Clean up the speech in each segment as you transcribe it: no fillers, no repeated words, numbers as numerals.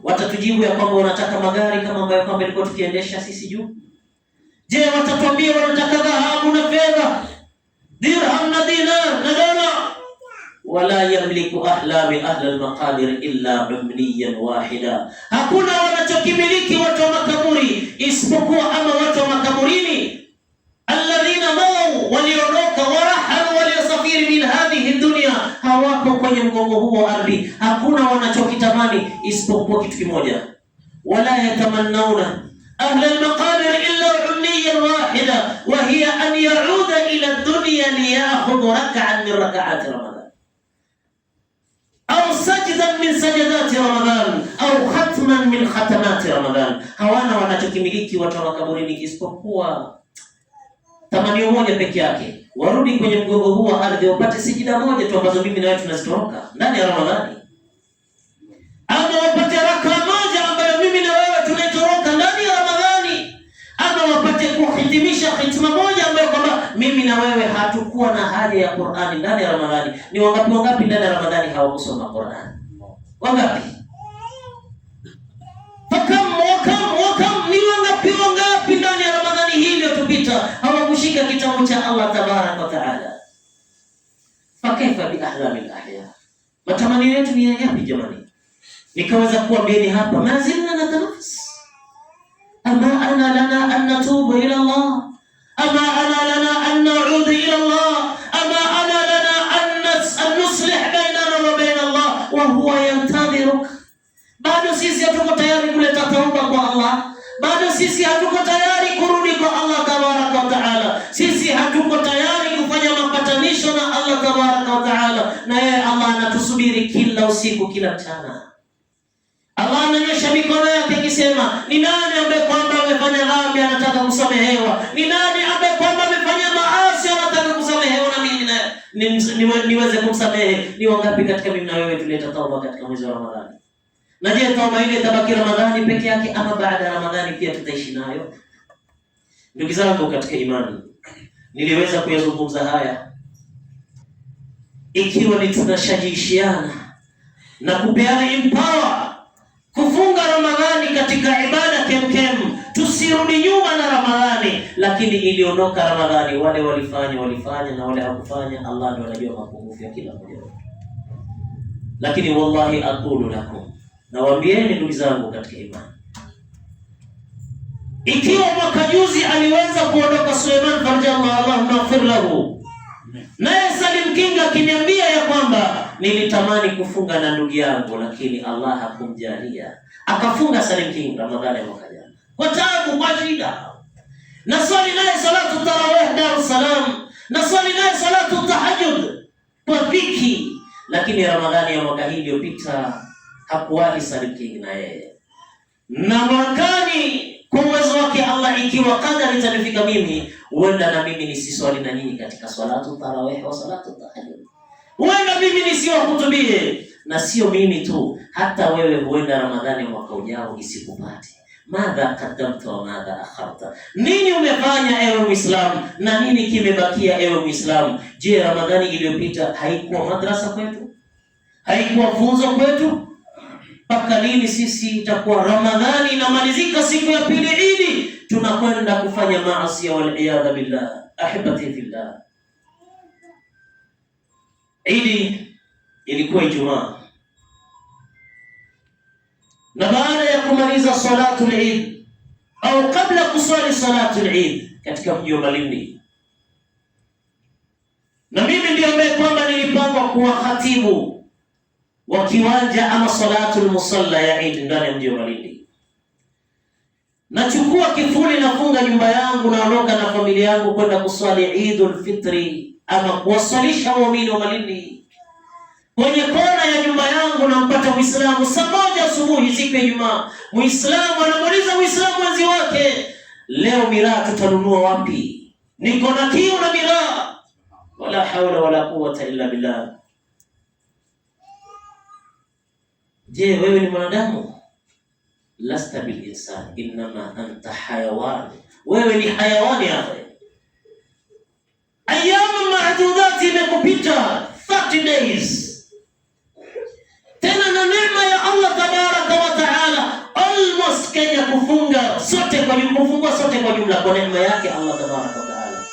watatujibu ya kwamba wanataka magari kama ambayo kwamba ilikuwa tukiendesha sisi juu. Je, watatuambia wanataka dhahabu na fedha, dirham na dinar na dola? Wala yamliku ahlami ahla al-maqabir illa umniyan wahida. Hakuna wanachokimiliki watu wa makaburi isipokuwa ama watu wa makaburini, alladhina maw, waliondoka, warahalu, waliosafiri min hadhihi dunya, hawako kwenye mgongo huo wa ardhi. Hakuna wanachokitamani isipokuwa kitu kimoja, wala yatamannawna ahla al-maqabir illa umniyan wahida, wa hiya an ya'uda ila ad-dunya liyakhudh rak'an min rak'ati ramadan au sajdan min sajadati Ramadan au khatman min khatamati Ramadan. Hawana wanachokimiliki watu wa makaburini isipokuwa tamanio moja peke yake, warudi kwenye mgongo huu wa ardhi wapate sijida moja tu ambazo mimi na wewe tunazitoroka ndani ya Ramadhani, ama wapate raka moja ambayo mimi na wewe tunaitoroka ndani ya Ramadhani, ama wapate kuhitimisha hitima moja ambayo kwamba mimi na wewe hatukuwa na haja ya Qur'ani ndani ya Ramadhani. Ni wangapi ndani ya Ramadhani hawakusoma Qur'ani? Wangapi? Ni wangapi ndani ya Ramadhani hii iliyopita hawakushika kitabu cha Allah tabaraka wa taala? Fakaifa bi ahlami al-ahya. Matamanio yetu ni yapi jamani? Nikaweza kuambieni hapa, mazilna natanafas. Ama ana lana an natubu ila Allah, ama ana lana an na'ud ila Allah, ama ana lana an nuslih bainana wa bain Allah wa huwa yantadhiruk. Bado sisi hatuko tayari kuleta tauba kwa Allah, bado sisi hatuko tayari kurudi kwa Allah tabaraka wa taala, sisi hatuko tayari kufanya mapatanisho na Allah tabaraka wa taala, na yeye Allah anatusubiri kila usiku kila mchana. Allah ananyosha mikono yake akisema, ni nani ambaye kwamba amefanya dhambi anataka kusamehewa? Ni nani ambaye kwamba amefanya maasi anataka kusamehewa na mimi niweze kumsamehe? Ni wangapi katika mimi na wewe tuleta tauba katika mwezi wa Ramadhani? Na je, tauba ile itabaki Ramadhani peke yake ama baada ya Ramadhani pia tutaishi nayo? Ndugu zangu katika imani, niliweza kuyazungumza haya ikiwa ni tunashajishiana na kupeana empower kufunga Ramadhani katika ibada kemkem. Tusirudi nyuma na Ramadhani, lakini iliondoka Ramadhani, wale walifanya na wale hakufanya, Allah ndiye anajua mapungufu ya kila mmoja. Lakini wallahi aqulu lakum, nawaambieni ndugu zangu katika imani, ikiwa mwaka juzi aliweza kuondoka Suleiman farjallahu Allahumma ighfir lahu, naye Salim King akiniambia ya kwamba nilitamani kufunga na ndugu yangu lakini Allah hakumjalia, akafunga Salim King Ramadhani mwaka jana kwa taabu, kwa shida, na swali naye salatu tarawih Dar es Salaam, na swali naye salatu tahajjud kwa dhiki, lakini Ramadhani ya mwaka hii iliyopita hakuwahi Salim King na yeye. Na mwakani kwa uwezo wake Allah, ikiwa kadari itanifika mimi, huenda na mimi nisiswali na nyinyi katika salatu tarawih wa salatu tahajjud, huenda mimi nisiwahutubie, na sio mimi tu, hata wewe huenda Ramadhani mwaka ujao isikupate. Madha qaddamta wa madha akharta, nini umefanya ewe Muislamu na nini kimebakia ewe Muislamu? Je, Ramadhani iliyopita haikuwa madrasa kwetu? Haikuwa funzo kwetu? Mpaka lini sisi itakuwa Ramadhani inamalizika siku ya pili Idi tunakwenda kufanya maasi wal iyadha billah? Ahibati fillah, Idi ilikuwa Ijumaa, na baada ya kumaliza salatu al-Eid au kabla kuswali salatu al-Eid katika mji wa Malindi, na mimi ndio ambaye kwamba nilipangwa kuwa khatibu wa kiwanja ama salatu al-musalla ya Eid ndani ya mji wa Malindi. Nachukua kifuli, nafunga nyumba yangu, naondoka na familia yangu kwenda kuswali Eidul Fitri ama kuwasalisha waumini wa Malindi. Kwenye kona ya nyumba yangu nampata Muislamu saa 1 asubuhi siku ya Ijumaa. Muislamu anamuuliza Muislamu mwenzi wake, leo miraa tutanunua wapi? Niko na kiu na miraa. Wala haula wala quwwata illa billah. Je, wewe ni mwanadamu? Lasta bil insan, inma anta hayawan. Wewe ni hayawani hapa. Ayamu ma'dudat imekupita, 30 days. Tena na neema ya Allah tabaraka wa ujumla kwa neema yake Allah tabaraka wa taala.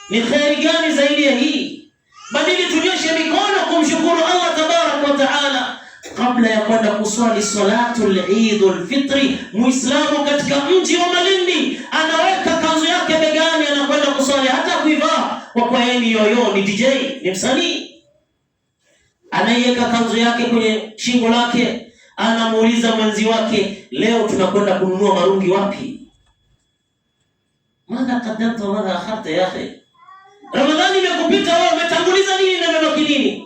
Ni khairi gani zaidi ya hii? Badili tunyoshe mikono kumshukuru Allah tabaraka wa taala kabla ya kwenda kuswali salatul Eid al-Fitr. Muislamu katika mji wa Malindi anaweka kanzu yake begani, anakwenda kuswali, hata kuivaa kwa yeye yoyo, ni DJ, ni msanii, anaiweka kanzu yake kwenye shingo lake, anamuuliza mwenzi wake, leo tunakwenda kununua marungi wapi? Madha qaddamta wa madha akharta ya akhi? Ramadhani imekupita, wewe umetanguliza nini na umebaki nini?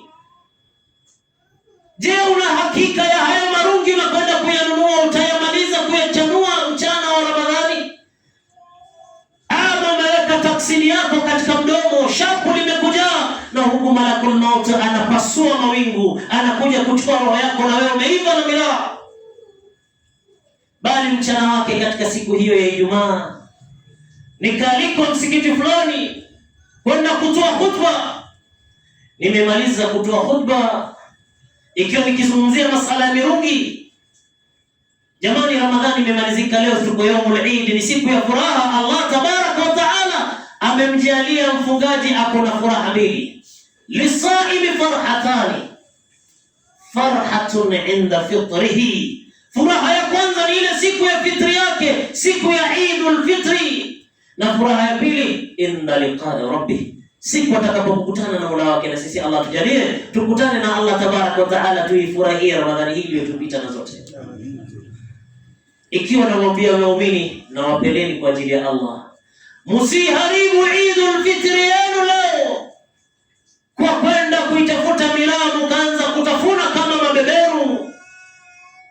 Je, una hakika ya hayo marungi unakwenda kuyanunua utayamaliza kuyachanua mchana wa Ramadhani? Ama umeweka taksini yako katika mdomo, shapu limekujaa, na huku malakul maut anapasua mawingu, anakuja kuchukua roho yako, na wewe umeiva na miraa. Bali mchana wake katika siku hiyo ya Ijumaa nikaalikwa msikiti fulani kwenda kutoa khutba. Nimemaliza kutoa khutba ikiwa nikizungumzia masala ya mirungi. Jamani, Ramadhani imemalizika, leo tuko yaumul Eid, ni siku ya furaha. Allah tabaraka wa taala amemjalia mfungaji ako na furaha mbili. Lisaimi farhatani, farhatun inda fitrihi. Furaha ya kwanza ni ile siku ya fitri yake, siku ya Eidul Fitri, na furaha ya pili inda liqa'i rabbih, siku atakapokutana na Mola wake. Na sisi Allah tujalie tukutane na Allah tabaraka wa taala, tuifurahie Ramadhani hii iliyotupita na zote. Ikiwa namwambia waumini na wapeleni kwa ajili ya Allah, msiharibu Eidul Fitri yenu leo kwa kwenda kuitafuta milamu, kaanza kutafuna kama mabeberu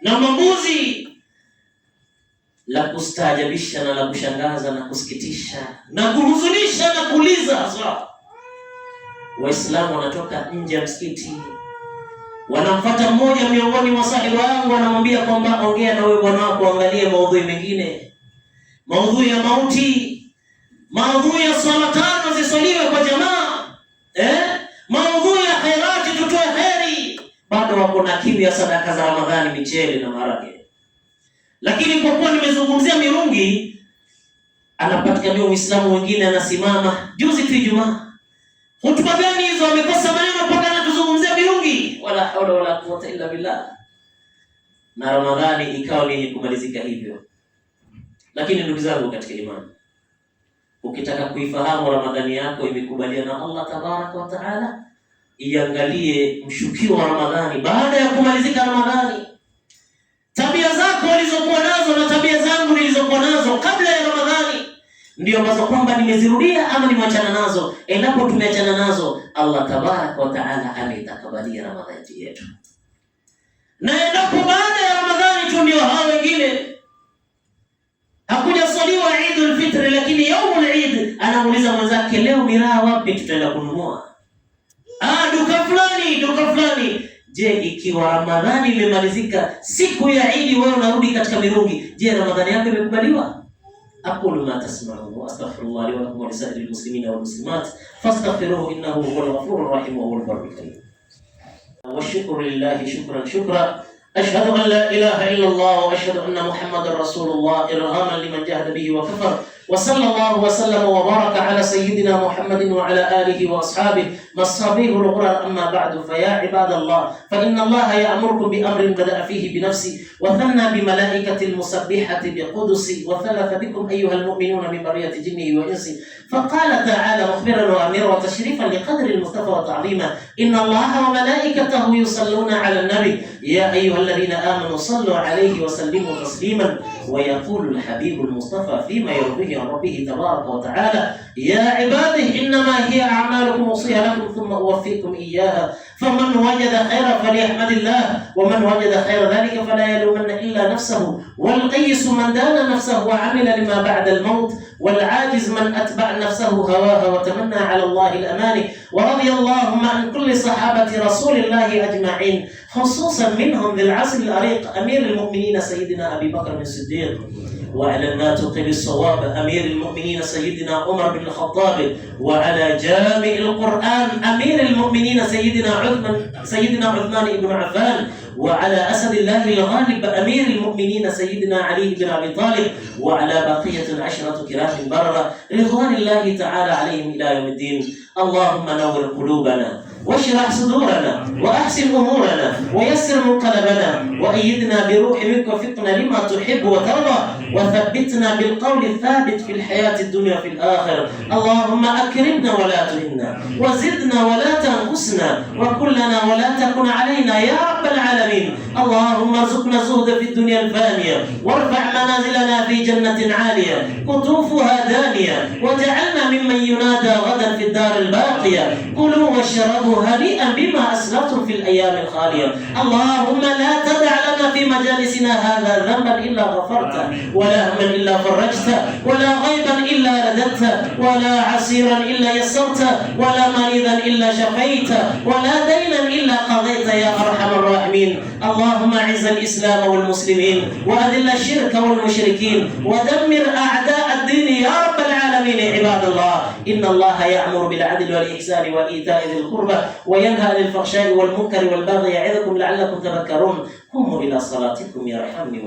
na mambuzi. La kustaajabisha na la kushangaza na kusikitisha na kuhuzunisha na kuuliza haswa, Waislamu wanatoka nje ya msikiti, wanamfuata mmoja miongoni mwa sahibu wangu, wanamwambia kwamba ongea na wewe bwana wako, angalie maudhui mengine, maudhui ya mauti, maudhui ya swala tano ziswaliwe kwa jamaa, maudhui ya khairati, tutoe kheri. Bado wako na kiu ya sadaka za Ramadhani, michele na maharage. Lakini kwa kuwa nimezungumzia mirungi, anapatikana Muislamu wengine anasimama. Juzi tu Ijumaa, hutuba gani hizo? Wamekosa maneno mpaka anatuzungumzia mirungi. Wala haula wala quwwata illa billah. Na Ramadhani ikawa ni kumalizika hivyo. Lakini ndugu zangu katika imani, ukitaka kuifahamu Ramadhani yako imekubaliana na Allah tabaraka wa taala, iangalie mshukio wa Ramadhani baada ya kumalizika Ramadhani. Tabia zako ulizokuwa nazo na tabia zangu nilizokuwa nazo kabla ya Ramadhani ndio ambazo kwamba nimezirudia ama nimeachana nazo. Endapo tumeachana nazo, Allah tabaraka wa taala ametakabalia Ramadhani yetu. Na endapo baada ya Ramadhani tu ndio hao wengine hakuja swaliwa Eidul Fitr, lakini yaumul Eid anamuuliza mwenzake, leo miraa wapi tutaenda kununua? Duka fulani. Je, ikiwa Ramadhani imemalizika siku ya Eid, wewe unarudi katika mirungi, je, Ramadhani yako imekubaliwa? Aqulu ma tasma'un wa astaghfirullah li wa lakum wa lisa'iril muslimina wal muslimat fastaghfiruhu innahu huwal ghafurur rahim wa huwal barrul karim. Wa shukru lillahi shukran. Ashhadu an la ilaha illa Allah wa ashhadu anna Muhammadar Rasulullah irhaman liman jahada bihi wa kafar. وصلى الله وسلم وبارك على سيدنا محمد وعلى آله وأصحابه مصابيه الغرر. أما بعد، فيا عباد الله، فإن الله يأمركم بأمر بدأ فيه بنفسه وثنى بملائكة المسبحة بقدسه وثلث بكم أيها المؤمنون من برية جنه وإنسه، فقال تعالى مخبرا وأميرا وتشريفا لقدر المصطفى وتعظيما: إن الله وملائكته يصلون على النبي يا أيها الذين آمنوا صلوا عليه وسلموا تسليما. ويقول الحبيب المصطفى فيما يرضيه عن ربه تبارك وتعالى: يا عباده إنما هي أعمالكم أوصيها لكم ثم أوفيكم إياها، فمن وجد خيرا فليحمد الله، ومن وجد خير ذلك فلا يلومن إلا نفسه، والقيس من دان نفسه وعمل لما بعد الموت، والعاجز من أتبع نفسه هواها وتمنى على الله الأماني. ورضي اللهم عن كل صحابة رسول الله أجمعين، خصوصا منهم ذي العصر الأريق أمير المؤمنين سيدنا أبي بكر الصديق، وعلى الناطق بالصواب أمير المؤمنين سيدنا عمر بن الخطاب، وعلى جامع القرآن أمير المؤمنين سيدنا عثمان بن عفان، وعلى أسد الله الغالب أمير المؤمنين سيدنا علي بن أبي طالب، وعلى بقية العشرة كرام بررة رضوان الله تعالى عليهم إلى يوم الدين. اللهم نور قلوبنا واشرح صدورنا وأحسن أمورنا ويسر منقلبنا، وأيدنا بروح منك وفقنا لما تحب وترضى، وثبتنا بالقول الثابت في الحياة الدنيا في الآخرة. اللهم أكرمنا ولا تهنا، وزدنا ولا تنقصنا، وكلنا ولا تكن علينا يا رب العالمين. اللهم ارزقنا الزهد في الدنيا الفانية، وارفع منازلنا في جنة عالية قطوفها دانية، وجعلنا ممن ينادى غدا في الدار الباقية. كلوا واشربوا هنيئا بما أسلفتم في الأيام الخالية. اللهم لا تدع لنا في مجالسنا هذا ذنبا إلا غفرته، ولا هما إلا فرجته، ولا غيبا إلا رددته، ولا عسيرا إلا يسرته، ولا مريضا إلا شفيته، ولا دينا إلا قضيته يا أرحم الراحمين. اللهم أعز الإسلام والمسلمين، وأذل الشرك والمشركين، ودمر أعداء الدين يا رب العالمين. عباد الله، إن الله يأمر بالعدل والإحسان وإيتاء ذي القربى، وينهى عن الفحشاء والمنكر والبغي، يعظكم لعلكم تذكرون. قوموا إلى صلاتكم يرحمني